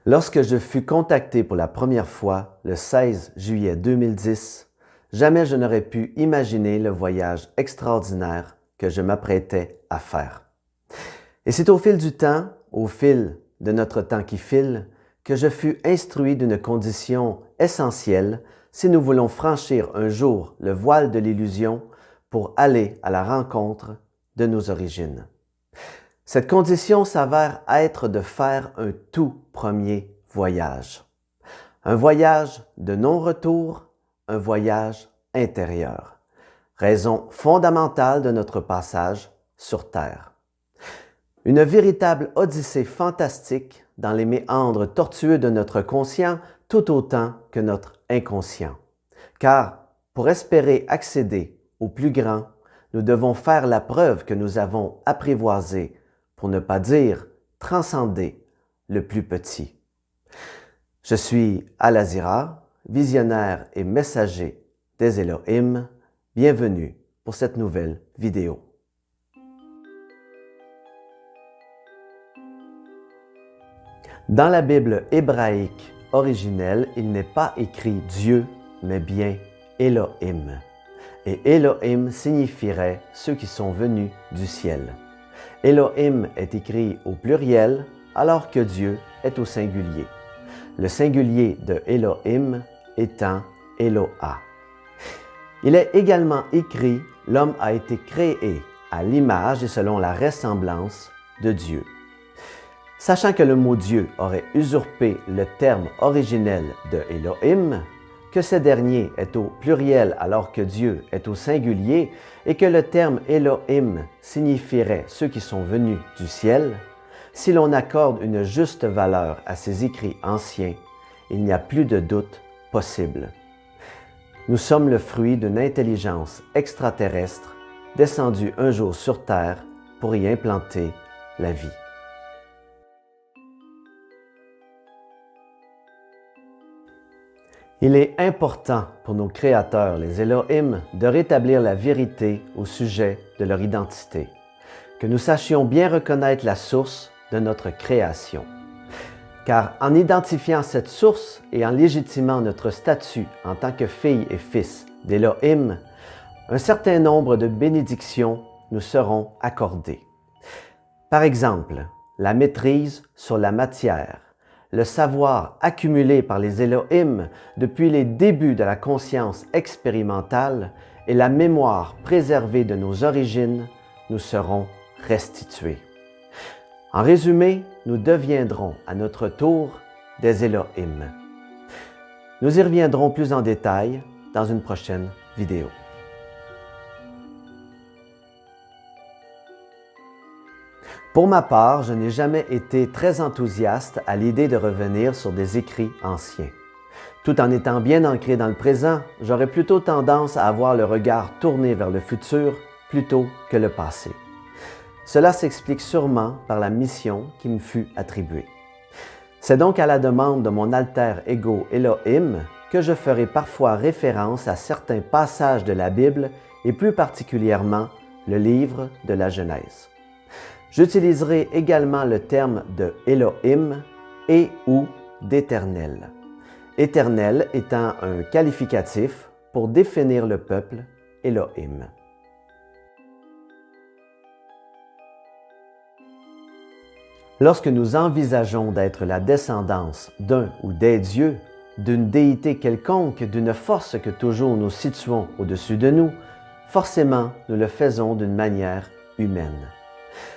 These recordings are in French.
Lorsque je fus contacté pour la première fois le 16 juillet 2010, jamais je n'aurais pu imaginer le voyage extraordinaire que je m'apprêtais à faire. Et c'est au fil du temps, au fil de notre temps qui file, que je fus instruit d'une condition essentielle si nous voulons franchir un jour le voile de l'illusion pour aller à la rencontre de nos origines. Cette condition s'avère être de faire un tout premier voyage. Un voyage de non-retour, un voyage intérieur. Raison fondamentale de notre passage sur Terre. Une véritable odyssée fantastique dans les méandres tortueux de notre conscient tout autant que notre inconscient. Car pour espérer accéder au plus grand, nous devons faire la preuve que nous avons apprivoisé, pour ne pas dire transcender, le plus petit. Je suis Al-Azira, visionnaire et messager des Elohim. Bienvenue pour cette nouvelle vidéo. Dans la Bible hébraïque originelle, il n'est pas écrit Dieu, mais bien Elohim. Et Elohim signifierait ceux qui sont venus du ciel. Elohim est écrit au pluriel, alors que Dieu est au singulier. Le singulier de Elohim étant Eloah. Il est également écrit « L'homme a été créé à l'image et selon la ressemblance de Dieu ». Sachant que le mot Dieu aurait usurpé le terme originel de Elohim, que ce dernier est au pluriel alors que Dieu est au singulier et que le terme Elohim signifierait ceux qui sont venus du ciel, si l'on accorde une juste valeur à ces écrits anciens, il n'y a plus de doute possible. Nous sommes le fruit d'une intelligence extraterrestre descendue un jour sur Terre pour y implanter la vie. Il est important pour nos créateurs, les Elohim, de rétablir la vérité au sujet de leur identité, que nous sachions bien reconnaître la source de notre création. Car en identifiant cette source et en légitimant notre statut en tant que fille et fils d'Elohim, un certain nombre de bénédictions nous seront accordées. Par exemple, la maîtrise sur la matière, le savoir accumulé par les Elohim depuis les débuts de la conscience expérimentale et la mémoire préservée de nos origines nous seront restitués. En résumé, nous deviendrons à notre tour des Elohim. Nous y reviendrons plus en détail dans une prochaine vidéo. Pour ma part, je n'ai jamais été très enthousiaste à l'idée de revenir sur des écrits anciens. Tout en étant bien ancré dans le présent, j'aurais plutôt tendance à avoir le regard tourné vers le futur plutôt que le passé. Cela s'explique sûrement par la mission qui me fut attribuée. C'est donc à la demande de mon alter ego Elohim que je ferai parfois référence à certains passages de la Bible et plus particulièrement le livre de la Genèse. J'utiliserai également le terme de Elohim et ou d'éternel. Éternel étant un qualificatif pour définir le peuple Elohim. Lorsque nous envisageons d'être la descendance d'un ou des dieux, d'une déité quelconque, d'une force que toujours nous situons au-dessus de nous, forcément nous le faisons d'une manière humaine.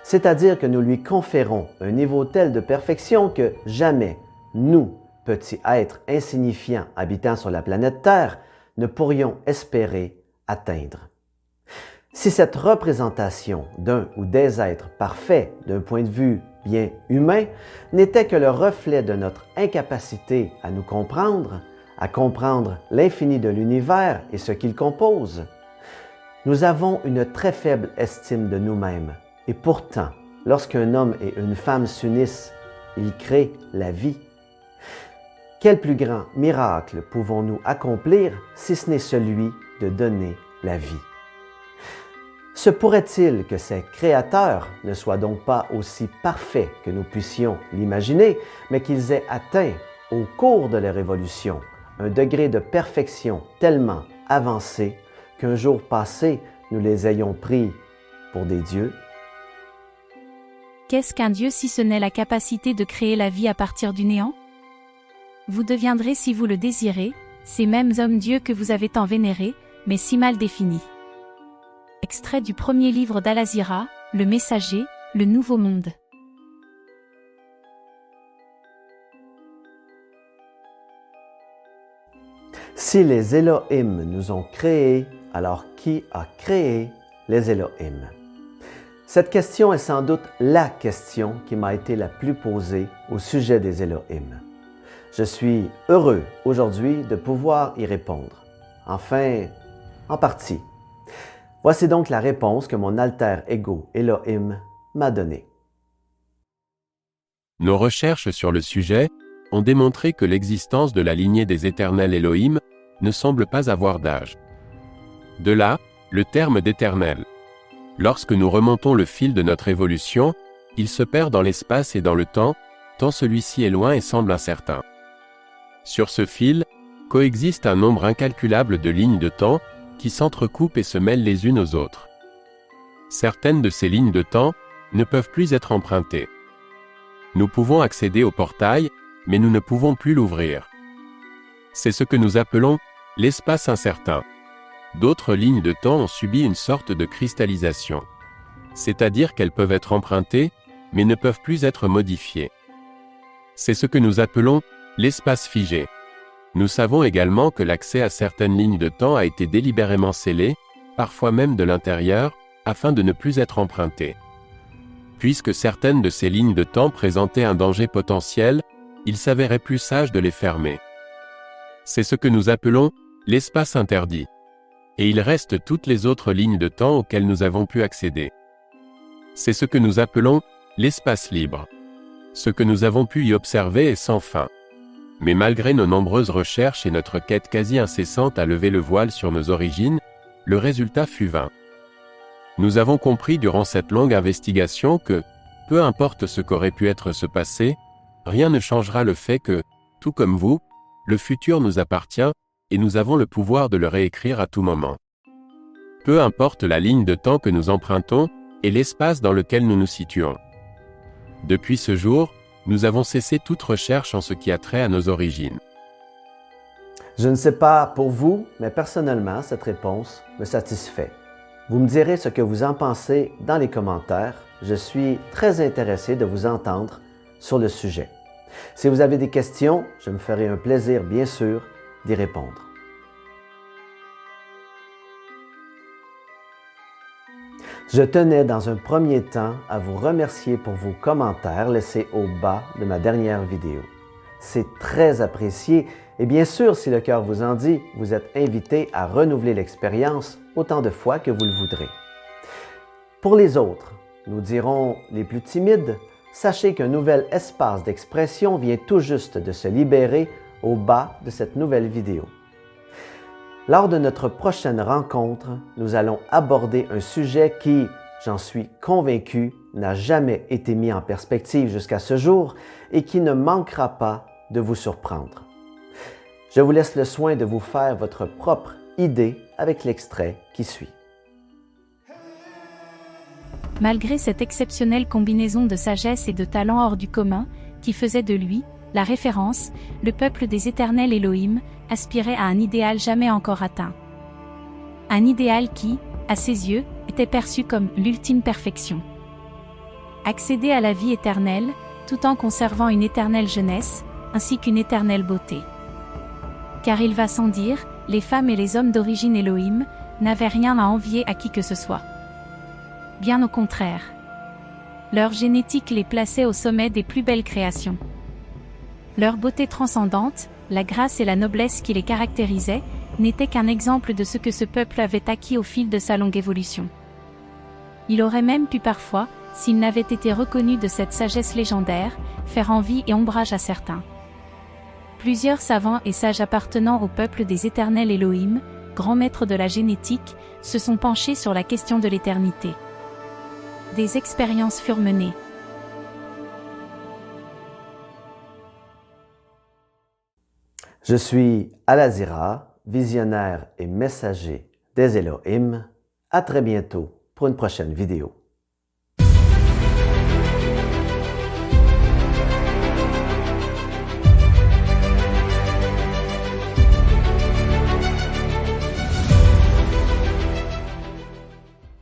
C'est-à-dire que nous lui conférons un niveau tel de perfection que jamais nous, petits êtres insignifiants habitant sur la planète Terre, ne pourrions espérer atteindre. Si cette représentation d'un ou des êtres parfaits d'un point de vue bien humain n'était que le reflet de notre incapacité à nous comprendre, à comprendre l'infini de l'univers et ce qu'il compose, nous avons une très faible estime de nous-mêmes. Et pourtant, lorsqu'un homme et une femme s'unissent, ils créent la vie. Quel plus grand miracle pouvons-nous accomplir si ce n'est celui de donner la vie? Se pourrait-il que ces créateurs ne soient donc pas aussi parfaits que nous puissions l'imaginer, mais qu'ils aient atteint, au cours de leur évolution, un degré de perfection tellement avancé qu'un jour passé, nous les ayons pris pour des dieux? Qu'est-ce qu'un dieu si ce n'est la capacité de créer la vie à partir du néant? Vous deviendrez, si vous le désirez, ces mêmes hommes-dieux que vous avez tant vénérés, mais si mal définis. Extrait du premier livre d'Al-Azira, Le Messager, Le Nouveau Monde. Si les Elohim nous ont créés, alors qui a créé les Elohim? Cette question est sans doute la question qui m'a été la plus posée au sujet des Elohim. Je suis heureux aujourd'hui de pouvoir y répondre. Enfin, en partie. Voici donc la réponse que mon alter ego Elohim m'a donnée. Nos recherches sur le sujet ont démontré que l'existence de la lignée des éternels Elohim ne semble pas avoir d'âge. De là, le terme d'éternel. Lorsque nous remontons le fil de notre évolution, il se perd dans l'espace et dans le temps, tant celui-ci est loin et semble incertain. Sur ce fil, coexiste un nombre incalculable de lignes de temps qui s'entrecoupent et se mêlent les unes aux autres. Certaines de ces lignes de temps ne peuvent plus être empruntées. Nous pouvons accéder au portail, mais nous ne pouvons plus l'ouvrir. C'est ce que nous appelons l'espace incertain. D'autres lignes de temps ont subi une sorte de cristallisation. C'est-à-dire qu'elles peuvent être empruntées, mais ne peuvent plus être modifiées. C'est ce que nous appelons l'espace figé. Nous savons également que l'accès à certaines lignes de temps a été délibérément scellé, parfois même de l'intérieur, afin de ne plus être empruntées. Puisque certaines de ces lignes de temps présentaient un danger potentiel, il s'avérait plus sage de les fermer. C'est ce que nous appelons l'espace interdit. Et il reste toutes les autres lignes de temps auxquelles nous avons pu accéder. C'est ce que nous appelons l'espace libre. Ce que nous avons pu y observer est sans fin. Mais malgré nos nombreuses recherches et notre quête quasi incessante à lever le voile sur nos origines, le résultat fut vain. Nous avons compris durant cette longue investigation que, peu importe ce qu'aurait pu être se passer, rien ne changera le fait que, tout comme vous, le futur nous appartient, et nous avons le pouvoir de le réécrire à tout moment. Peu importe la ligne de temps que nous empruntons, et l'espace dans lequel nous nous situons. Depuis ce jour, nous avons cessé toute recherche en ce qui a trait à nos origines. Je ne sais pas pour vous, mais personnellement, cette réponse me satisfait. Vous me direz ce que vous en pensez dans les commentaires. Je suis très intéressé de vous entendre sur le sujet. Si vous avez des questions, je me ferai un plaisir, bien sûr, d'y répondre. Je tenais dans un premier temps à vous remercier pour vos commentaires laissés au bas de ma dernière vidéo. C'est très apprécié et bien sûr, si le cœur vous en dit, vous êtes invité à renouveler l'expérience autant de fois que vous le voudrez. Pour les autres, nous dirons les plus timides, sachez qu'un nouvel espace d'expression vient tout juste de se libérer au bas de cette nouvelle vidéo. Lors de notre prochaine rencontre, nous allons aborder un sujet qui, j'en suis convaincu, n'a jamais été mis en perspective jusqu'à ce jour et qui ne manquera pas de vous surprendre. Je vous laisse le soin de vous faire votre propre idée avec l'extrait qui suit. Malgré cette exceptionnelle combinaison de sagesse et de talent hors du commun, qui faisait de lui, la référence, le peuple des éternels Elohim, aspirait à un idéal jamais encore atteint. Un idéal qui, à ses yeux, était perçu comme l'ultime perfection. Accéder à la vie éternelle, tout en conservant une éternelle jeunesse, ainsi qu'une éternelle beauté. Car il va sans dire, les femmes et les hommes d'origine Elohim n'avaient rien à envier à qui que ce soit. Bien au contraire. Leur génétique les plaçait au sommet des plus belles créations. Leur beauté transcendante, la grâce et la noblesse qui les caractérisaient, n'étaient qu'un exemple de ce que ce peuple avait acquis au fil de sa longue évolution. Il aurait même pu parfois, s'il n'avait été reconnu de cette sagesse légendaire, faire envie et ombrage à certains. Plusieurs savants et sages appartenant au peuple des éternels Elohim, grands maîtres de la génétique, se sont penchés sur la question de l'éternité. Des expériences furent menées. Je suis Al-Azira, visionnaire et messager des Elohim. À très bientôt pour une prochaine vidéo.